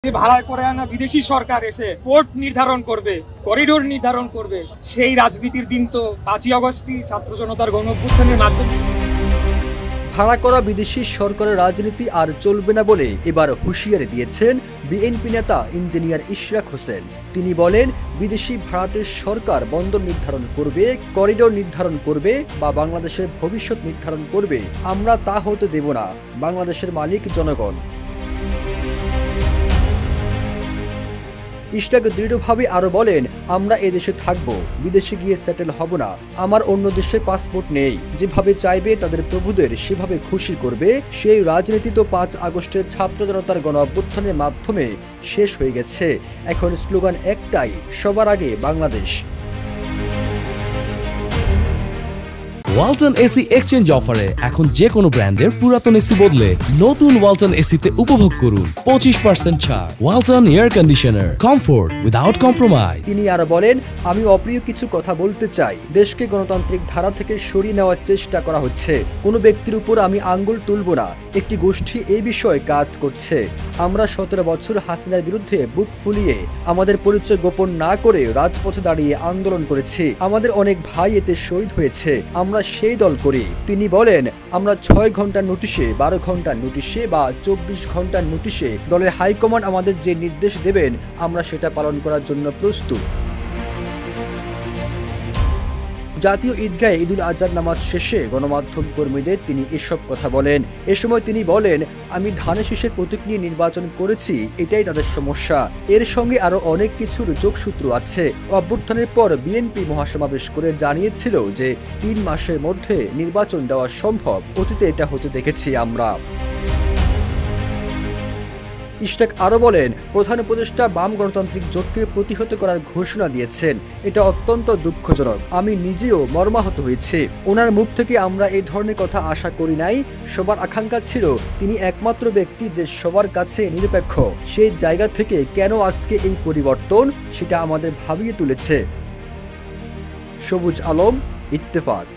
ভাড়ায় করে আনা বিদেশি সরকার এসে পোর্ট নির্ধারণ করবে, করিডোর নির্ধারণ করবে, সেই রাজনীতির দিন তো 5ই আগস্টই ছাত্র জনতার গণঅভ্যুত্থানের মাধ্যমে। ভাড়া করা বিদেশি সরকারের রাজনীতি আর চলবে না বলে এবার হুঁশিয়ারি দিয়েছেন বিএনপি নেতা ইঞ্জিনিয়ার ইশরাক হোসেন। তিনি বলেন, বিদেশি ভাড়াটের সরকার বন্দর নির্ধারণ করবে, করিডোর নির্ধারণ করবে বা বাংলাদেশের ভবিষ্যৎ নির্ধারণ করবে, আমরা তা হতে দেব না। বাংলাদেশের মালিক জনগণ। ইশরাক দৃঢ়ভাবে আরো বলেন, আমরা এদেশে থাকবো, বিদেশে গিয়ে সেটেল হব না। আমার অন্য দেশের পাসপোর্ট নেই। যেভাবে চাইবে তাদের প্রভুদের সেভাবে খুশি করবে। সেই রাজনীতি তো 5 আগস্টের ছাত্র জনতার গণ অভ্যুত্থানের মাধ্যমে শেষ হয়ে গেছে। এখন স্লোগান একটাই, সবার আগে বাংলাদেশ। ওয়ালটন এসি এক্সচেঞ্জ অফারে এখন যে কোনো ব্র্যান্ডের পুরাতন এসি বদলে নতুন ওয়ালটন এসিতে উপভোগ করুন 25% ছাড়। Walton air conditioner, comfort without compromise. তিনি আরো বলেন, আমি অপ্রিয় কিছু কথা বলতে চাই। দেশকে গণতান্ত্রিক ধারা থেকে সরিয়ে নেওয়ার চেষ্টা করা হচ্ছে। কোনো ব্যক্তির উপর আমি আঙ্গুল তুলব না। একটি গোষ্ঠী এই বিষয়ে কাজ করছে। আমরা 17 বছর হাসিনার বিরুদ্ধে বুক ফুলিয়ে আমাদের পরিচয় গোপন না করে রাজপথে দাঁড়িয়ে আন্দোলন করেছি। আমাদের অনেক ভাই এতে শহীদ হয়েছে। আমরা সেই দল করি। তিনি বলেন, আমরা 6 ঘন্টার নোটিশে, 12 ঘন্টার নোটিশে বা 24 ঘন্টার নোটিশে দলের হাইকমান্ড আমাদের যে নির্দেশ দেবেন আমরা সেটা পালন করার জন্য প্রস্তুত। জাতীয় ঈদগাহে ঈদুল আজহার নামাজ শেষে গণমাধ্যম কর্মীদের তিনি এসব কথা বলেন। এ সময় তিনি বলেন, আমি ধানের শীষের প্রতীক নিয়ে নির্বাচন করেছি, এটাই তাদের সমস্যা। এর সঙ্গে আরো অনেক কিছুর যোগসূত্র আছে। অভ্যুত্থানের পর বিএনপি মহাসমাবেশ করে জানিয়েছিল যে 3 মাসের মধ্যে নির্বাচন দেওয়া সম্ভব। অতীতে এটা হতে দেখেছি আমরা। ইশরাক আরো বলেন, প্রধান উপদেষ্টা বাম গণতান্ত্রিক জোটকে প্রতিহত করার ঘোষণা দিয়েছেন। এটা অত্যন্ত দুঃখজনক। আমি নিজেও মর্মাহত হয়েছি। ওনার মুখ থেকে আমরা এই ধরনের কথা আশা করি নাই। সবার আকাঙ্ক্ষা ছিল তিনি একমাত্র ব্যক্তি যে সবার কাছে নিরপেক্ষ। সেই জায়গা থেকে কেন আজকে এই পরিবর্তন, সেটা আমাদের ভাবিয়ে তুলেছে। সবুজ আলম, ইত্তেফাক।